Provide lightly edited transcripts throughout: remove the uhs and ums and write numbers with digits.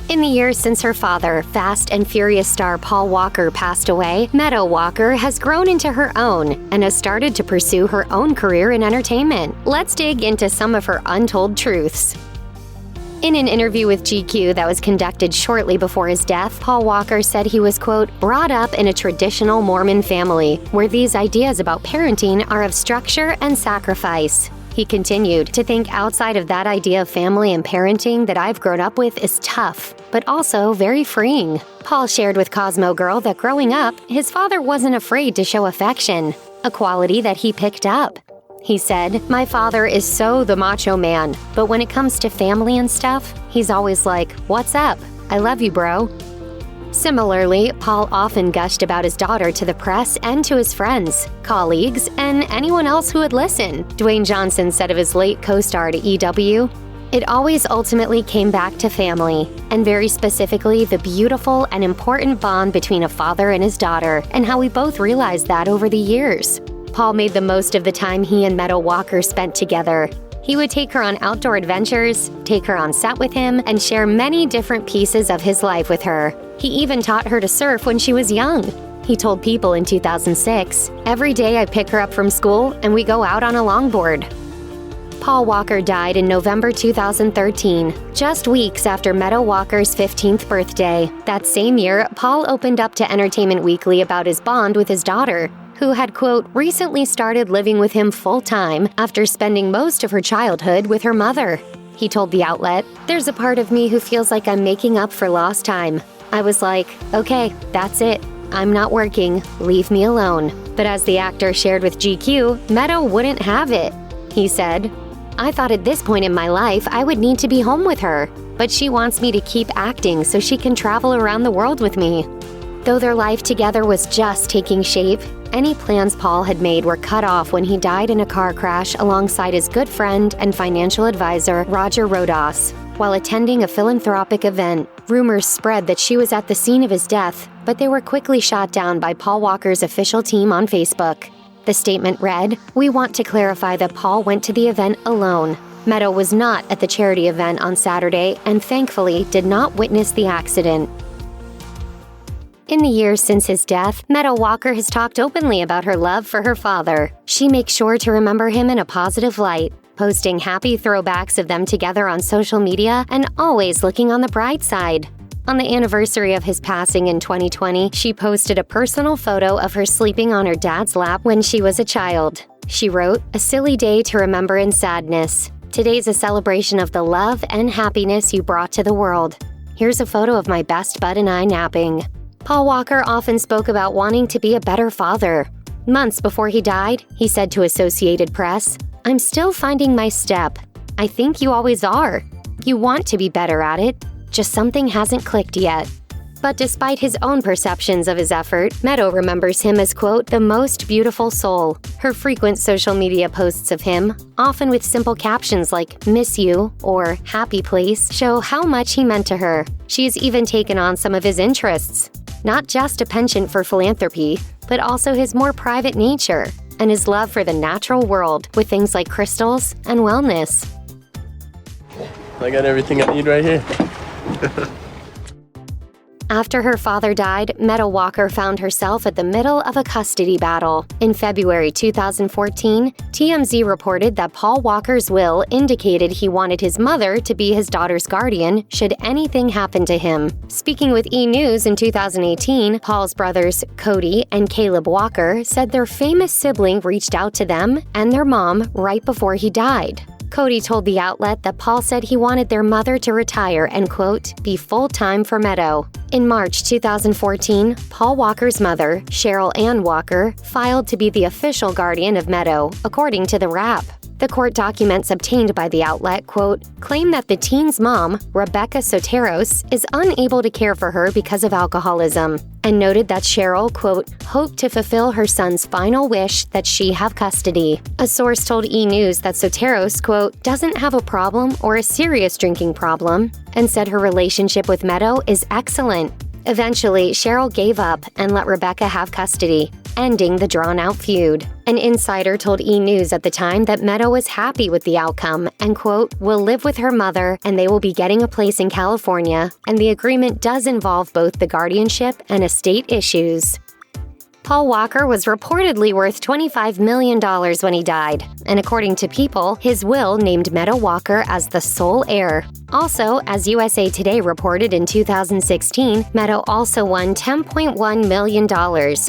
In the years since her father, Fast and Furious star Paul Walker, passed away, Meadow Walker has grown into her own and has started to pursue her own career in entertainment. Let's dig into some of her untold truths. In an interview with GQ that was conducted shortly before his death, Paul Walker said he was, quote, brought up in a traditional Mormon family, where these ideas about parenting are of structure and sacrifice. He continued, to think outside of that idea of family and parenting that I've grown up with is tough, but also very freeing. Paul shared with Cosmo Girl that growing up, his father wasn't afraid to show affection, a quality that he picked up. He said, my father is so the macho man, but when it comes to family and stuff, he's always like, what's up? I love you, bro. Similarly, Paul often gushed about his daughter to the press and to his friends, colleagues, and anyone else who would listen. Dwayne Johnson said of his late co-star to EW, it always ultimately came back to family, and very specifically the beautiful and important bond between a father and his daughter, and how we both realized that over the years. Paul made the most of the time he and Meadow Walker spent together. He would take her on outdoor adventures, take her on set with him, and share many different pieces of his life with her. He even taught her to surf when she was young. He told People in 2006, every day I pick her up from school and we go out on a longboard. Paul Walker died in November 2013, just weeks after Meadow Walker's 15th birthday. That same year, Paul opened up to Entertainment Weekly about his bond with his daughter, who had, quote, recently started living with him full-time after spending most of her childhood with her mother. He told the outlet, there's a part of me who feels like I'm making up for lost time. I was like, okay, that's it. I'm not working. Leave me alone. But as the actor shared with GQ, Meadow wouldn't have it. He said, I thought at this point in my life I would need to be home with her, but she wants me to keep acting so she can travel around the world with me. Though their life together was just taking shape, any plans Paul had made were cut off when he died in a car crash alongside his good friend and financial advisor, Roger Rodas, while attending a philanthropic event. Rumors spread that she was at the scene of his death, but they were quickly shot down by Paul Walker's official team on Facebook. The statement read, we want to clarify that Paul went to the event alone. Meadow was not at the charity event on Saturday and thankfully did not witness the accident. In the years since his death, Meadow Walker has talked openly about her love for her father. She makes sure to remember him in a positive light, posting happy throwbacks of them together on social media and always looking on the bright side. On the anniversary of his passing in 2020, she posted a personal photo of her sleeping on her dad's lap when she was a child. She wrote, a silly day to remember in sadness. Today's a celebration of the love and happiness you brought to the world. Here's a photo of my best bud and I napping. Paul Walker often spoke about wanting to be a better father. Months before he died, he said to Associated Press, I'm still finding my step. I think you always are. You want to be better at it, just something hasn't clicked yet. But despite his own perceptions of his effort, Meadow remembers him as, quote, the most beautiful soul. Her frequent social media posts of him, often with simple captions like miss you or happy place, show how much he meant to her. She has even taken on some of his interests. Not just a penchant for philanthropy, but also his more private nature and his love for the natural world with things like crystals and wellness. I got everything I need right here. After her father died, Meadow Walker found herself at the middle of a custody battle. In February 2014, TMZ reported that Paul Walker's will indicated he wanted his mother to be his daughter's guardian should anything happen to him. Speaking with E! News in 2018, Paul's brothers Cody and Caleb Walker said their famous sibling reached out to them and their mom right before he died. Cody told the outlet that Paul said he wanted their mother to retire and, quote, be full-time for Meadow. In March 2014, Paul Walker's mother, Cheryl Ann Walker, filed to be the official guardian of Meadow, according to the Wrap. The court documents obtained by the outlet, quote, claim that the teen's mom, Rebecca Soteros, is unable to care for her because of alcoholism, and noted that Cheryl, quote, hoped to fulfill her son's final wish that she have custody. A source told E! News that Soteros, quote, doesn't have a problem or a serious drinking problem, and said her relationship with Meadow is excellent. Eventually, Cheryl gave up and let Rebecca have custody, ending the drawn-out feud. An insider told E! News at the time that Meadow was happy with the outcome and, quote, will live with her mother and they will be getting a place in California, and the agreement does involve both the guardianship and estate issues. Paul Walker was reportedly worth $25 million when he died, and according to People, his will named Meadow Walker as the sole heir. Also, as USA Today reported in 2016, Meadow also won $10.1 million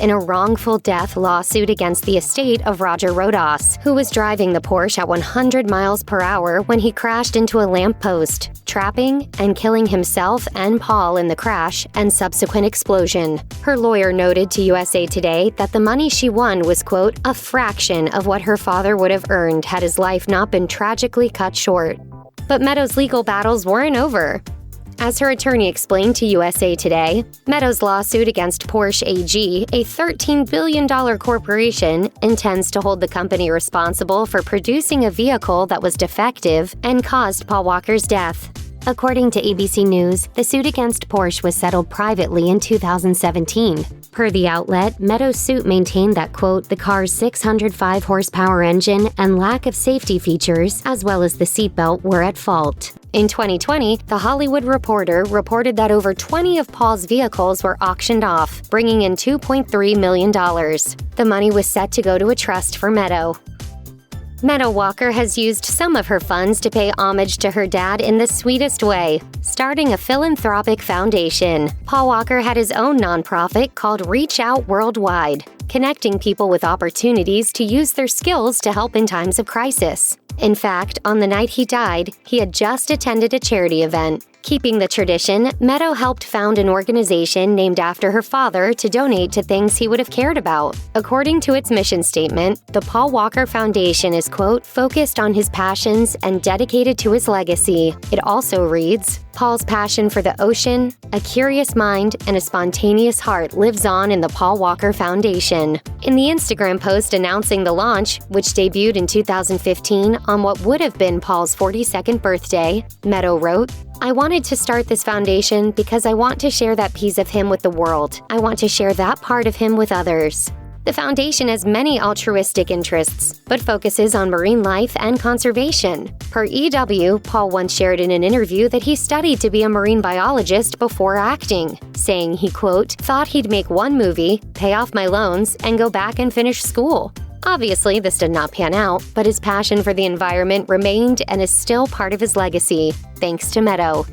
in a wrongful death lawsuit against the estate of Roger Rodas, who was driving the Porsche at 100 miles per hour when he crashed into a lamppost, trapping and killing himself and Paul in the crash and subsequent explosion. Her lawyer noted to USA Today that the money she won was, quote, a fraction of what her father would have earned had his life not been tragically cut short. But Meadow's legal battles weren't over. As her attorney explained to USA Today, Meadow's lawsuit against Porsche AG, a $13 billion corporation, intends to hold the company responsible for producing a vehicle that was defective and caused Paul Walker's death. According to ABC News, the suit against Porsche was settled privately in 2017. Per the outlet, Meadow's suit maintained that, quote, the car's 605 horsepower engine and lack of safety features, as well as the seatbelt, were at fault. In 2020, The Hollywood Reporter reported that over 20 of Paul's vehicles were auctioned off, bringing in $2.3 million. The money was set to go to a trust for Meadow. Meadow Walker has used some of her funds to pay homage to her dad in the sweetest way, starting a philanthropic foundation. Paul Walker had his own nonprofit called Reach Out Worldwide, connecting people with opportunities to use their skills to help in times of crisis. In fact, on the night he died, he had just attended a charity event. Keeping the tradition, Meadow helped found an organization named after her father to donate to things he would have cared about. According to its mission statement, the Paul Walker Foundation is, quote, focused on his passions and dedicated to his legacy. It also reads, Paul's passion for the ocean, a curious mind, and a spontaneous heart lives on in the Paul Walker Foundation. In the Instagram post announcing the launch, which debuted in 2015 on what would have been Paul's 42nd birthday, Meadow wrote, I wanted to start this foundation because I want to share that piece of him with the world. I want to share that part of him with others. The foundation has many altruistic interests, but focuses on marine life and conservation. Per EW, Paul once shared in an interview that he studied to be a marine biologist before acting, saying he, quote, thought he'd make one movie, pay off my loans, and go back and finish school. Obviously, this did not pan out, but his passion for the environment remained and is still part of his legacy, thanks to Meadow.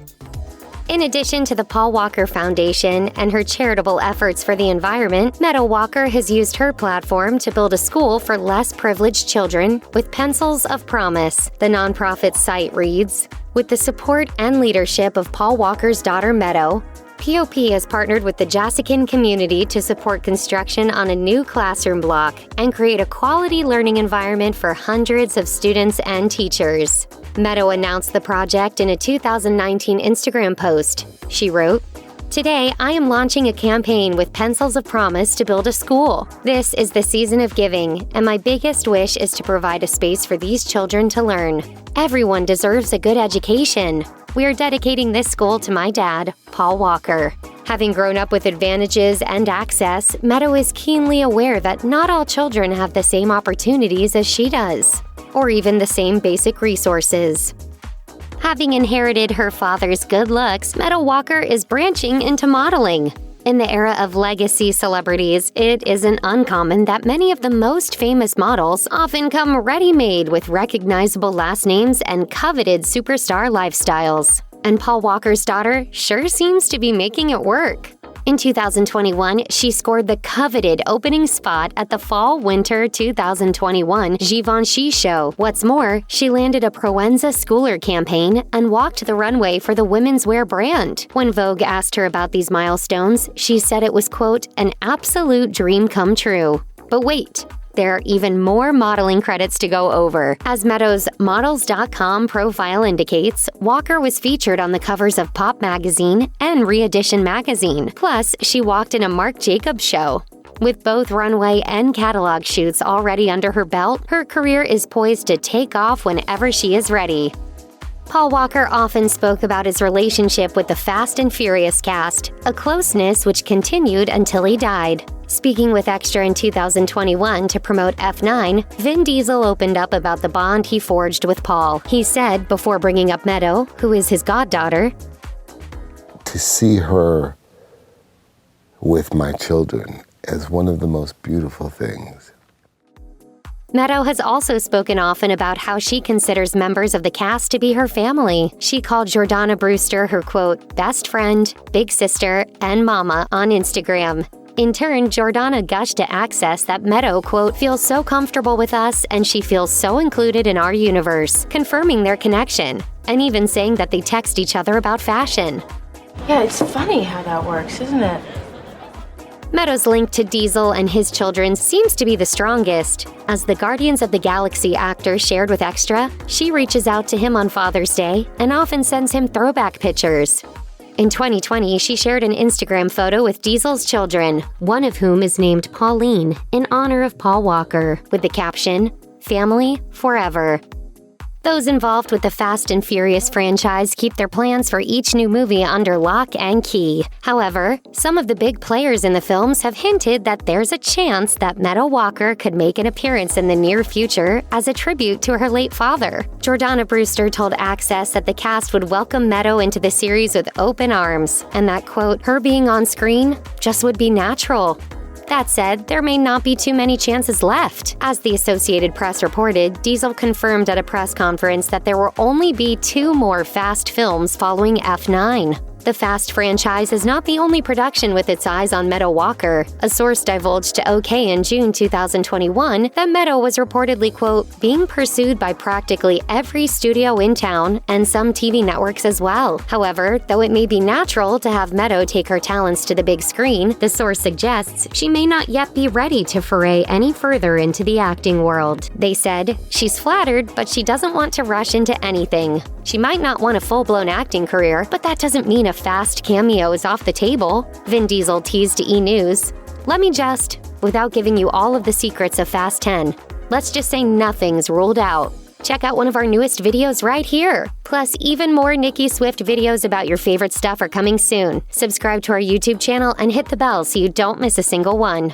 In addition to the Paul Walker Foundation and her charitable efforts for the environment, Meadow Walker has used her platform to build a school for less privileged children with Pencils of Promise. The nonprofit site reads, with the support and leadership of Paul Walker's daughter Meadow, POP has partnered with the Jessican community to support construction on a new classroom block and create a quality learning environment for hundreds of students and teachers. Meadow announced the project in a 2019 Instagram post. She wrote, today, I am launching a campaign with Pencils of Promise to build a school. This is the season of giving, and my biggest wish is to provide a space for these children to learn. Everyone deserves a good education. We are dedicating this school to my dad, Paul Walker. Having grown up with advantages and access, Meadow is keenly aware that not all children have the same opportunities as she does, or even the same basic resources. Having inherited her father's good looks, Meadow Walker is branching into modeling. In the era of legacy celebrities, it isn't uncommon that many of the most famous models often come ready-made with recognizable last names and coveted superstar lifestyles. And Paul Walker's daughter sure seems to be making it work. In 2021, she scored the coveted opening spot at the Fall/Winter 2021 Givenchy show. What's more, she landed a Proenza Schooler campaign and walked the runway for the women's wear brand. When Vogue asked her about these milestones, she said it was, quote, an absolute dream come true. But wait, there are even more modeling credits to go over. As Meadow's Models.com profile indicates, Walker was featured on the covers of Pop Magazine and Re-Edition Magazine. Plus, she walked in a Marc Jacobs show. With both runway and catalog shoots already under her belt, her career is poised to take off whenever she is ready. Paul Walker often spoke about his relationship with the Fast and Furious cast, a closeness which continued until he died. Speaking with Extra in 2021 to promote F9, Vin Diesel opened up about the bond he forged with Paul. He said, before bringing up Meadow, who is his goddaughter, "To see her with my children is one of the most beautiful things." Meadow has also spoken often about how she considers members of the cast to be her family. She called Jordana Brewster her, quote, best friend, big sister, and mama on Instagram. In turn, Jordana gushed to Access that Meadow, quote, feels so comfortable with us and she feels so included in our universe, confirming their connection, and even saying that they text each other about fashion. Yeah, it's funny how that works, isn't it? Meadow's link to Diesel and his children seems to be the strongest. As the Guardians of the Galaxy actor shared with Extra, she reaches out to him on Father's Day and often sends him throwback pictures. In 2020, she shared an Instagram photo with Diesel's children, one of whom is named Pauline, in honor of Paul Walker, with the caption, "Family Forever." Those involved with the Fast and Furious franchise keep their plans for each new movie under lock and key. However, some of the big players in the films have hinted that there's a chance that Meadow Walker could make an appearance in the near future as a tribute to her late father. Jordana Brewster told Access that the cast would welcome Meadow into the series with open arms, and that, quote, her being on screen just would be natural. That said, there may not be too many chances left. As the Associated Press reported, Diesel confirmed at a press conference that there will only be 2 more Fast films following F9. The Fast franchise is not the only production with its eyes on Meadow Walker. A source divulged to OK in June 2021 that Meadow was reportedly, quote, being pursued by practically every studio in town and some TV networks as well. However, though it may be natural to have Meadow take her talents to the big screen, the source suggests she may not yet be ready to foray any further into the acting world. They said, she's flattered, but she doesn't want to rush into anything. She might not want a full-blown acting career, but that doesn't mean a Fast cameo is off the table, Vin Diesel teased to E! News. Let me just, without giving you all of the secrets of Fast 10, let's just say nothing's ruled out. Check out one of our newest videos right here. Plus, even more Nicki Swift videos about your favorite stuff are coming soon. Subscribe to our YouTube channel and hit the bell so you don't miss a single one.